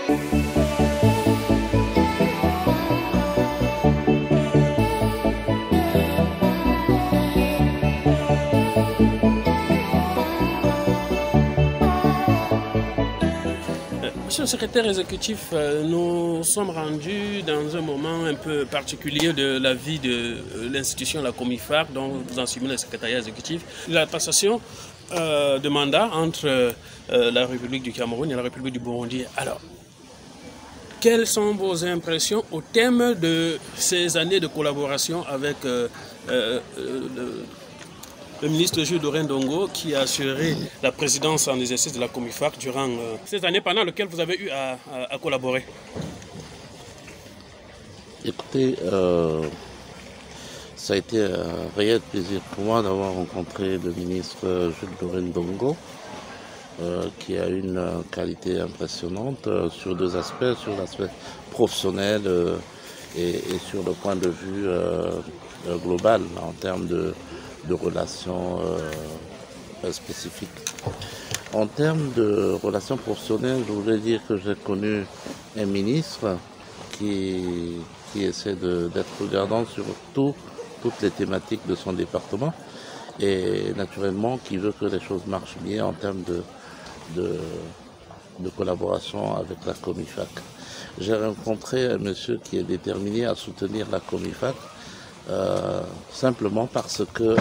Monsieur le secrétaire exécutif, nous sommes rendus dans un moment un peu particulier de la vie de l'institution, la Comifac, dont vous assumez le secrétariat exécutif. La passation de mandat entre la République du Cameroun et la République du Burundi. Alors, quelles sont vos impressions au thème de ces années de collaboration avec le ministre Jules Doré-Ndongo, qui a assuré la présidence en exercice de la Comifac durant ces années pendant lesquelles vous avez eu à collaborer? Écoutez, ça a été un réel plaisir pour moi d'avoir rencontré le ministre Jules Doré-Ndongo, qui a une qualité impressionnante sur deux aspects, sur l'aspect professionnel et sur le point de vue global en termes de relations spécifiques. En termes de relations professionnelles, je voulais dire que j'ai connu un ministre qui essaie d'être regardant sur toutes les thématiques de son département et naturellement qui veut que les choses marchent bien en termes de collaboration avec la Comifac. J'ai rencontré un monsieur qui est déterminé à soutenir la Comifac simplement parce que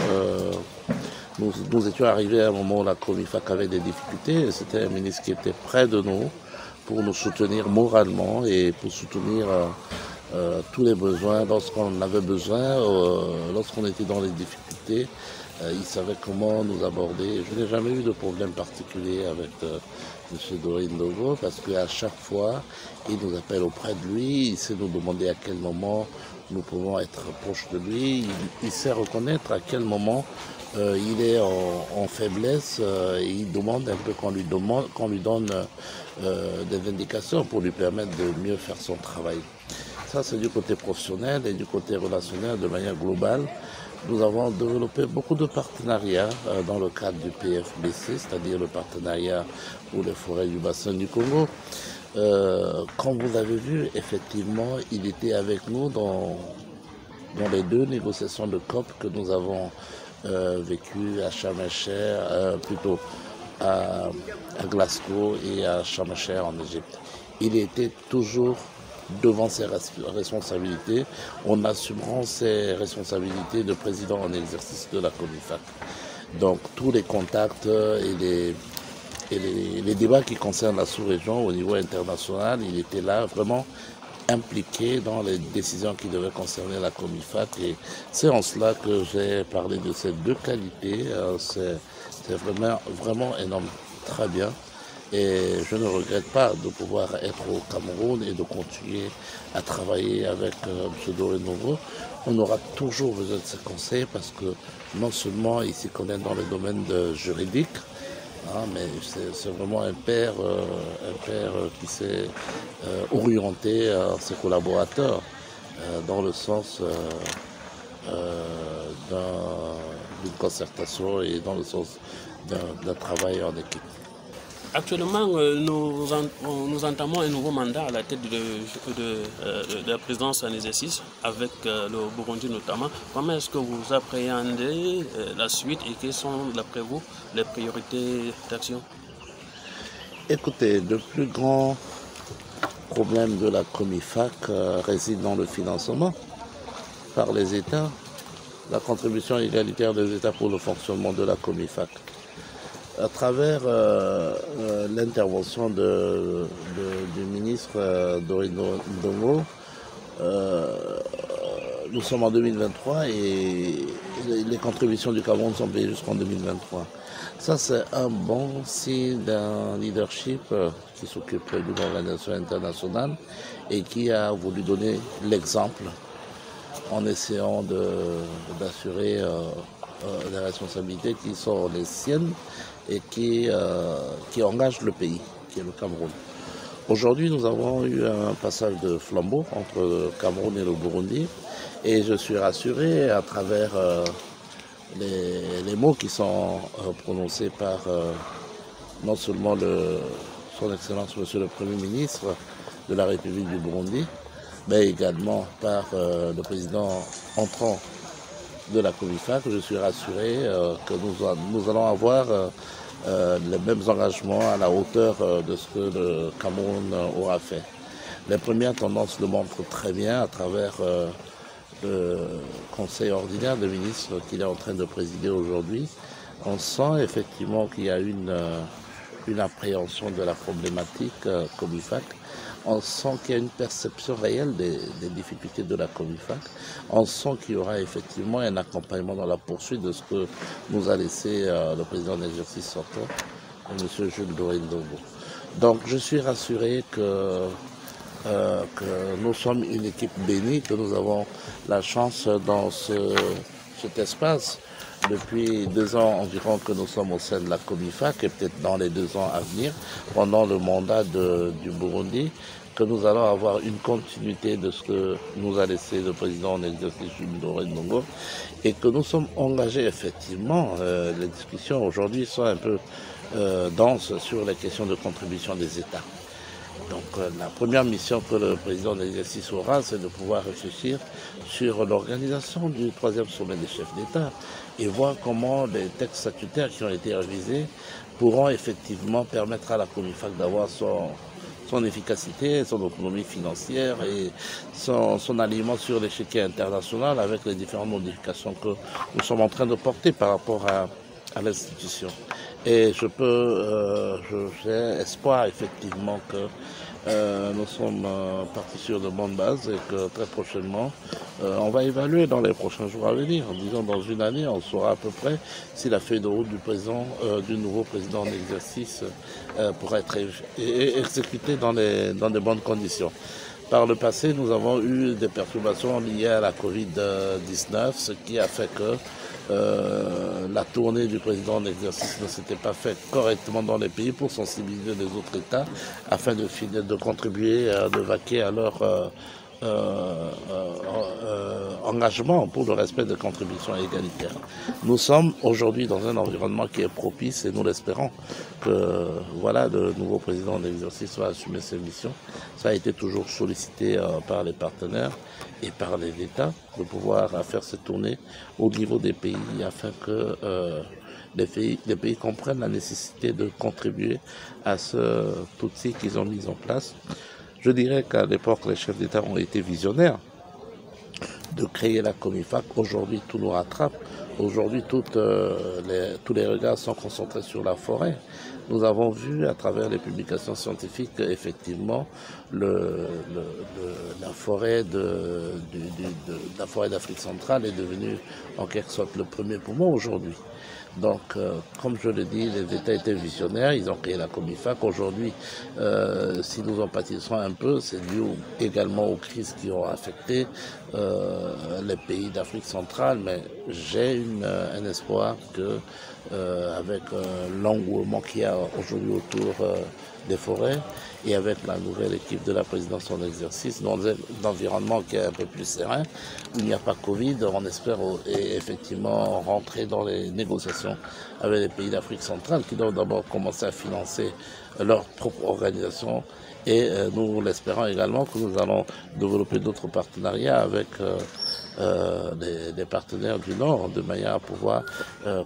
nous étions arrivés à un moment où la Comifac avait des difficultés et c'était un ministre qui était près de nous pour nous soutenir moralement et pour soutenir tous les besoins lorsqu'on avait besoin, lorsqu'on était dans les difficultés. Il savait comment nous aborder. Je n'ai jamais eu de problème particulier avec M. Doré-Ndongo parce qu'à chaque fois, il nous appelle auprès de lui, il sait nous demander à quel moment nous pouvons être proches de lui, il sait reconnaître à quel moment il est en faiblesse et il demande un peu qu'on lui donne des indications pour lui permettre de mieux faire son travail. Ça, c'est du côté professionnel et du côté relationnel de manière globale. Nous avons développé beaucoup de partenariats dans le cadre du PFBC, c'est-à-dire le partenariat pour les forêts du bassin du Congo. Comme vous l'avez vu, effectivement, il était avec nous dans les deux négociations de COP que nous avons vécues à Sharm el-Sheikh, plutôt à Glasgow et à Sharm el-Sheikh en Égypte. Il était toujours devant ses responsabilités, en assumant ses responsabilités de président en exercice de la Comifac. Donc tous les contacts et les débats qui concernent la sous-région au niveau international, il était là vraiment impliqué dans les décisions qui devaient concerner la Comifac. Et c'est en cela que j'ai parlé de ces deux qualités. C'est vraiment énorme, très bien. Et je ne regrette pas de pouvoir être au Cameroun et de continuer à travailler avec M. Doré-Ndongo. On aura toujours besoin de ses conseils parce que non seulement il s'y connaît dans le domaine juridique, mais c'est vraiment un père qui s'est orienté à ses collaborateurs dans le sens d'une concertation et dans le sens d'un travail en équipe. Actuellement, nous entamons un nouveau mandat à la tête de la présidence en exercice, avec le Burundi notamment. Comment est-ce que vous appréhendez la suite et quelles sont, d'après vous, les priorités d'action? Écoutez, le plus grand problème de la Comifac réside dans le financement par les États, la contribution égalitaire des États pour le fonctionnement de la Comifac. À travers l'intervention du ministre Doré-Ndongo, nous sommes en 2023 et les contributions du Cameroun sont payées jusqu'en 2023. Ça, c'est un bon signe d'un leadership qui s'occupe d'une organisation internationale et qui a voulu donner l'exemple en essayant d'assurer les responsabilités qui sont les siennes et qui engagent le pays, qui est le Cameroun. Aujourd'hui, nous avons eu un passage de flambeau entre le Cameroun et le Burundi et je suis rassuré à travers les mots qui sont prononcés par non seulement son Excellence Monsieur le Premier ministre de la République du Burundi, mais également par le président entrant de la COMIFAC. Je suis rassuré que nous allons avoir les mêmes engagements à la hauteur de ce que le Cameroun aura fait. Les premières tendances le montrent très bien à travers le Conseil ordinaire des ministres qu'il est en train de présider aujourd'hui. On sent effectivement qu'il y a une appréhension de la problématique COMIFAC. On sent qu'il y a une perception réelle des difficultés de la COMIFAC. On sent qu'il y aura effectivement un accompagnement dans la poursuite de ce que nous a laissé le président d'exercice sortant, M. Jules Doré-Ndongo. Donc je suis rassuré que nous sommes une équipe bénie, que nous avons la chance dans cet espace. Depuis 2 ans environ que nous sommes au sein de la COMIFAC et peut-être dans les 2 ans à venir, pendant le mandat du Burundi, que nous allons avoir une continuité de ce que nous a laissé le président en exercice Jules Doré-Ndongo et que nous sommes engagés effectivement. Les discussions aujourd'hui sont un peu denses sur les questions de contribution des États. Donc la première mission que le président d'exercice aura, c'est de pouvoir réfléchir sur l'organisation du 3e sommet des chefs d'État et voir comment les textes statutaires qui ont été révisés pourront effectivement permettre à la COMIFAC d'avoir son efficacité, son autonomie financière et son alignement sur l'échiquier international avec les différentes modifications que nous sommes en train de porter par rapport à l'institution. Et j'ai espoir effectivement que nous sommes partis sur de bonnes bases et que très prochainement, on va évaluer dans les prochains jours à venir. Disons dans une année, on saura à peu près si la feuille de route du nouveau président en exercice pourra être exécutée dans de bonnes conditions. Par le passé, nous avons eu des perturbations liées à la Covid-19, ce qui a fait que la tournée du président en exercice ne s'était pas faite correctement dans les pays pour sensibiliser les autres États afin de contribuer, de vaquer à leur engagement pour le respect des contributions égalitaires. Nous sommes aujourd'hui dans un environnement qui est propice et nous l'espérons que voilà, le nouveau président en exercice va assumer ses missions. Ça a été toujours sollicité par les partenaires et par les États de pouvoir faire cette tournée au niveau des pays afin que les pays comprennent la nécessité de contribuer à ce outil qu'ils ont mis en place. Je dirais qu'à l'époque, les chefs d'État ont été visionnaires de créer la COMIFAC. Aujourd'hui, tout nous rattrape. Aujourd'hui, tous les regards sont concentrés sur la forêt. Nous avons vu à travers les publications scientifiques qu'effectivement, la forêt d'Afrique centrale est devenue en quelque sorte le premier poumon aujourd'hui. Donc, comme je le dis, les États étaient visionnaires, ils ont créé la COMIFAC. Aujourd'hui, si nous en pâtissons un peu, c'est dû également aux crises qui ont affecté les pays d'Afrique centrale, mais j'ai un espoir que avec l'engouement qu'il y a aujourd'hui autour des forêts et avec la nouvelle équipe de la présidence en exercice, dans un environnement qui est un peu plus serein, où il n'y a pas Covid, on espère effectivement rentrer dans les négociations avec les pays d'Afrique centrale qui doivent d'abord commencer à financer leur propre organisation et nous l'espérons également que nous allons développer d'autres partenariats avec des partenaires du Nord de manière à pouvoir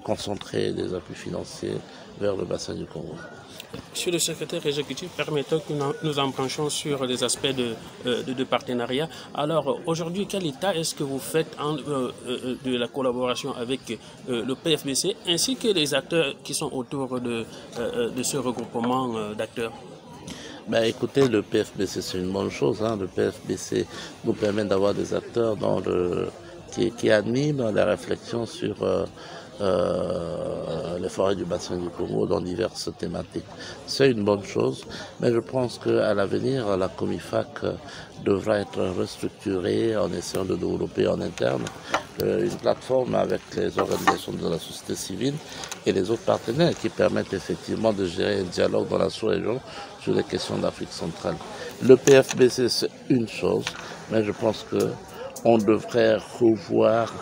concentrer des appuis financiers vers le bassin du Congo. Monsieur le secrétaire exécutif, permettons que nous embranchions sur les aspects de partenariat. Alors, aujourd'hui, quel état est-ce que vous faites de la collaboration avec le PFBC ainsi que les acteurs qui sont autour de ce regroupement d'acteurs? Ben, écoutez, le PFBC, c'est une bonne chose. Le PFBC nous permet d'avoir des acteurs qui animent la réflexion sur les forêts du bassin du Congo dans diverses thématiques. C'est une bonne chose, mais je pense qu'à l'avenir, la COMIFAC devra être restructurée en essayant de développer en interne une plateforme avec les organisations de la société civile et les autres partenaires qui permettent effectivement de gérer un dialogue dans la sous-région sur les questions d'Afrique centrale. Le PFBC, c'est une chose, mais je pense qu'on devrait revoir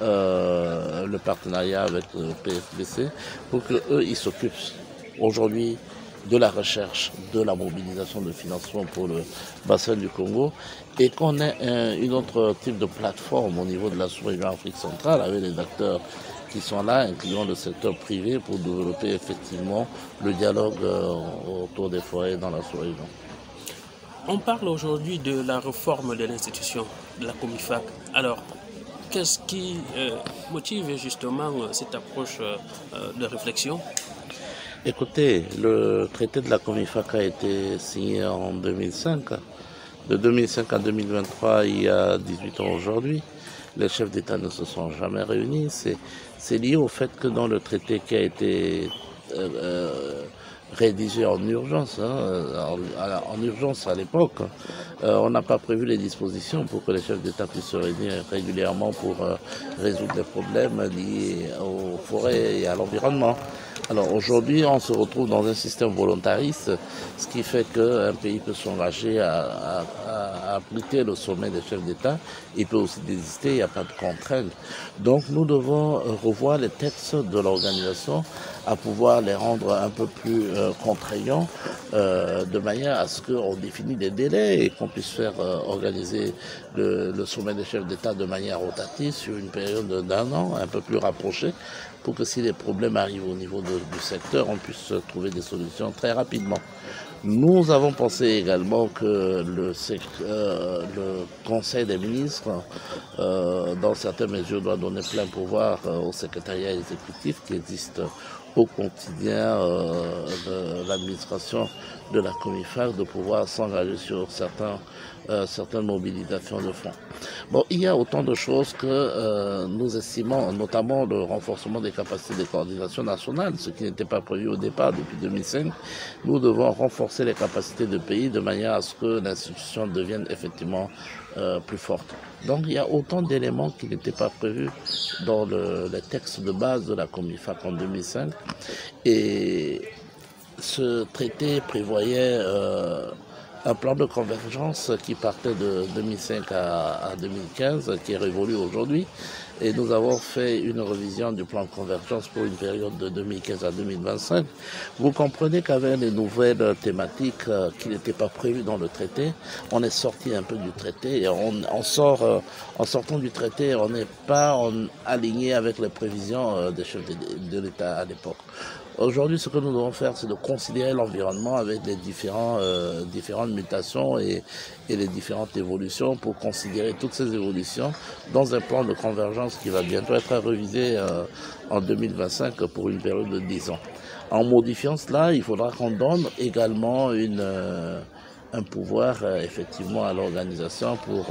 le partenariat avec le PFBC pour qu'eux, ils s'occupent. Aujourd'hui, de la recherche, de la mobilisation de financement pour le bassin du Congo, et qu'on ait un autre type de plateforme au niveau de la sous-région Afrique centrale avec les acteurs qui sont là, incluant le secteur privé, pour développer effectivement le dialogue autour des forêts dans la sous-région. On parle aujourd'hui de la réforme de l'institution, de la COMIFAC. Alors, qu'est-ce qui motive justement cette approche de réflexion? Écoutez, le traité de la COMIFAC a été signé en 2005. De 2005 à 2023, il y a 18 ans aujourd'hui. Les chefs d'État ne se sont jamais réunis. C'est lié au fait que dans le traité qui a été rédigé en urgence, en urgence à l'époque, on n'a pas prévu les dispositions pour que les chefs d'État puissent se réunir régulièrement pour résoudre les problèmes liés aux forêts et à l'environnement. Alors aujourd'hui, on se retrouve dans un système volontariste, ce qui fait qu'un pays peut s'engager à appliquer le sommet des chefs d'État. Il peut aussi désister, il n'y a pas de contraintes. Donc nous devons revoir les textes de l'organisation à pouvoir les rendre un peu plus contraignants, de manière à ce qu'on définisse des délais et qu'on puisse faire organiser le sommet des chefs d'État de manière rotative sur une période d'1 an, un peu plus rapprochée, pour que si les problèmes arrivent au niveau du secteur, on puisse trouver des solutions très rapidement. Nous avons pensé également que le Conseil des ministres, dans certaines mesures, doit donner plein pouvoir au secrétariat exécutif qui existe au quotidien de l'administration de la COMIFAC, de pouvoir s'engager sur certaines mobilisations de fonds. Bon, il y a autant de choses que nous estimons, notamment le renforcement des capacités de coordination nationale, ce qui n'était pas prévu au départ depuis 2005. Nous devons renforcer les capacités de pays de manière à ce que l'institution devienne effectivement plus forte. Donc il y a autant d'éléments qui n'étaient pas prévus dans les textes de base de la COMIFAC en 2005. Et ce traité prévoyait un plan de convergence qui partait de 2005 à 2015, qui est révolu aujourd'hui. Et nous avons fait une révision du plan de convergence pour une période de 2015 à 2025. Vous comprenez qu'avec les nouvelles thématiques qui n'étaient pas prévues dans le traité, on est sorti un peu du traité et en sortant du traité, on n'est pas aligné avec les prévisions des chefs de l'État à l'époque. Aujourd'hui, ce que nous devons faire, c'est de considérer l'environnement avec les différentes mutations et les différentes évolutions pour considérer toutes ces évolutions dans un plan de convergence qui va bientôt être révisé en 2025 pour une période de 10 ans. En modifiant cela, il faudra qu'on donne également un pouvoir effectivement à l'organisation pour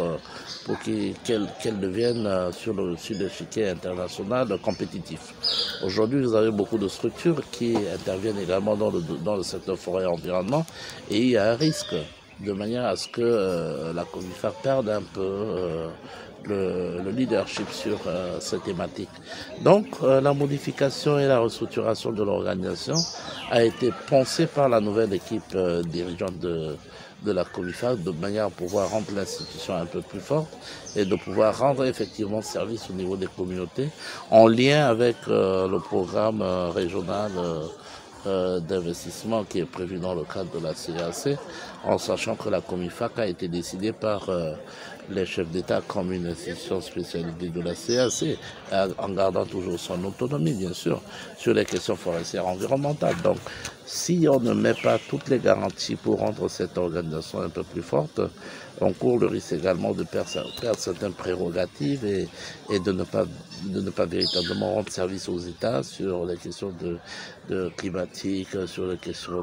qu'elle devienne sur l'échiquier international compétitif. Aujourd'hui, vous avez beaucoup de structures qui interviennent également dans le secteur forêt et environnement, et il y a un risque de manière à ce que la COMIFAC perde un peu le leadership sur cette thématique. Donc la modification et la restructuration de l'organisation a été pensée par la nouvelle équipe dirigeante de la COMIFAC de manière à pouvoir rendre l'institution un peu plus forte et de pouvoir rendre effectivement service au niveau des communautés en lien avec le programme régional d'investissement qui est prévu dans le cadre de la CAC, en sachant que la COMIFAC a été décidée par les chefs d'État comme une institution spécialisée de la CAC, en gardant toujours son autonomie, bien sûr, sur les questions forestières environnementales. Donc, si on ne met pas toutes les garanties pour rendre cette organisation un peu plus forte, on court le risque également de perdre certaines prérogatives et de ne pas véritablement rendre service aux États sur les questions de climatiques, sur les questions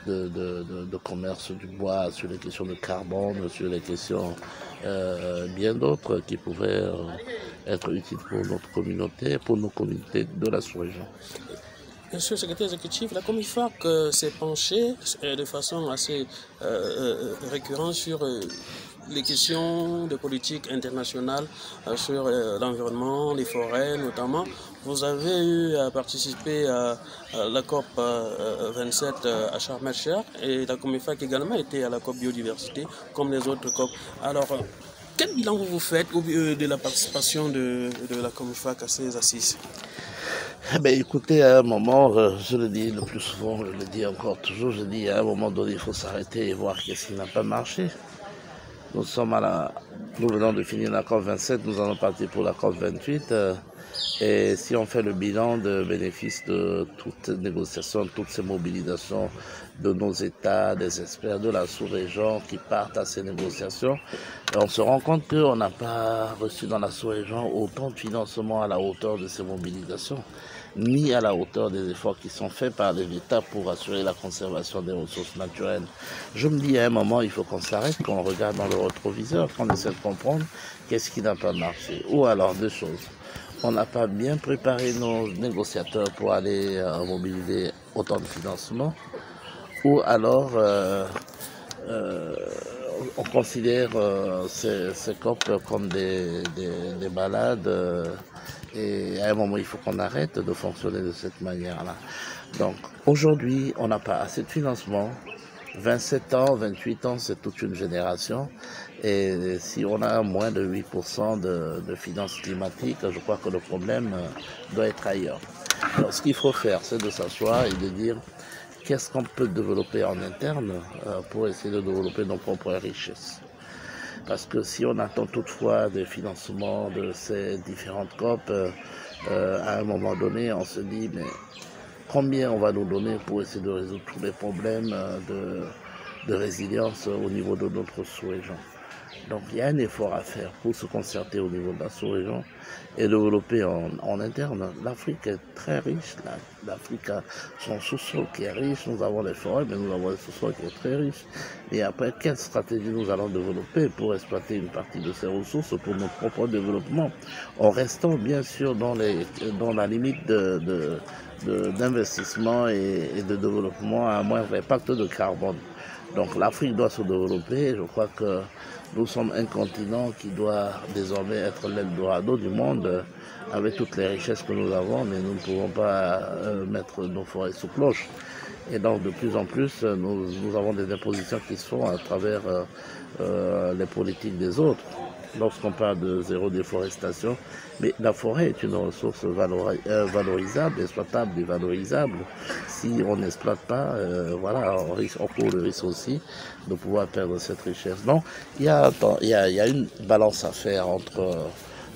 de commerce du bois, sur les questions de carbone, sur les questions bien d'autres qui pouvaient être utiles pour notre communauté, pour nos communautés de la sous-région. Monsieur le secrétaire exécutif, la COMIFAC s'est penchée de façon assez récurrente sur les questions de politique internationale, sur l'environnement, les forêts notamment. Vous avez eu à participer à la COP 27 à Sharm el-Sheikh et la COMIFAC également était à la COP biodiversité comme les autres COP. Alors, quel bilan vous faites de la participation de la COMIFAC à ces assises? Eh ben, écoutez, à un moment, je le dis le plus souvent, je le dis encore toujours, je dis à un moment donné, il faut s'arrêter et voir qu'est-ce qui n'a pas marché. Nous venons de finir la COP 27, nous allons partir pour la COP 28. Et si on fait le bilan de bénéfices de toutes ces négociations, toutes ces mobilisations de nos États, des experts de la sous-région qui partent à ces négociations, on se rend compte qu'on n'a pas reçu dans la sous-région autant de financement à la hauteur de ces mobilisations, ni à la hauteur des efforts qui sont faits par les États pour assurer la conservation des ressources naturelles. Je me dis à un moment, il faut qu'on s'arrête, qu'on regarde dans le rétroviseur, qu'on essaie de comprendre qu'est-ce qui n'a pas marché. Ou alors deux choses. On n'a pas bien préparé nos négociateurs pour aller mobiliser autant de financement, ou alors on considère ces COP comme des balades et à un moment il faut qu'on arrête de fonctionner de cette manière-là. Donc aujourd'hui on n'a pas assez de financement. 27 ans, 28 ans, c'est toute une génération. Et si on a moins de 8% de finances climatiques, je crois que le problème doit être ailleurs. Alors, ce qu'il faut faire, c'est de s'asseoir et de dire qu'est-ce qu'on peut développer en interne pour essayer de développer nos propres richesses. Parce que si on attend toutefois des financements de ces différentes COP, à un moment donné, on se dit, mais combien on va nous donner pour essayer de résoudre tous les problèmes de résilience au niveau de notre sous-région. Donc il y a un effort à faire pour se concerter au niveau de la sous-région et développer en interne. L'Afrique est très riche, l'Afrique a son sous-sol qui est riche, nous avons les forêts, mais nous avons un sous-sol qui est très riche. Et après, quelle stratégie nous allons développer pour exploiter une partie de ces ressources pour notre propre développement, en restant bien sûr dans la limite d'investissement et de développement à moindre impact de carbone. Donc l'Afrique doit se développer et je crois que nous sommes un continent qui doit désormais être l'Eldorado du monde avec toutes les richesses que nous avons, mais nous ne pouvons pas mettre nos forêts sous cloche. Et donc de plus en plus, nous avons des impositions qui se font à travers les politiques des autres. Lorsqu'on parle de zéro déforestation, mais la forêt est une ressource valorisable, exploitable et valorisable. Si on n'exploite pas, voilà, on court le risque aussi de pouvoir perdre cette richesse. Donc, il y a une balance à faire entre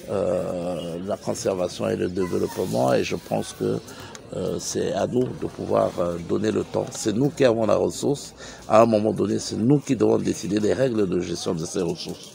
la conservation et le développement, et je pense que c'est à nous de pouvoir donner le temps. C'est nous qui avons la ressource. À un moment donné, c'est nous qui devons décider des règles de gestion de ces ressources.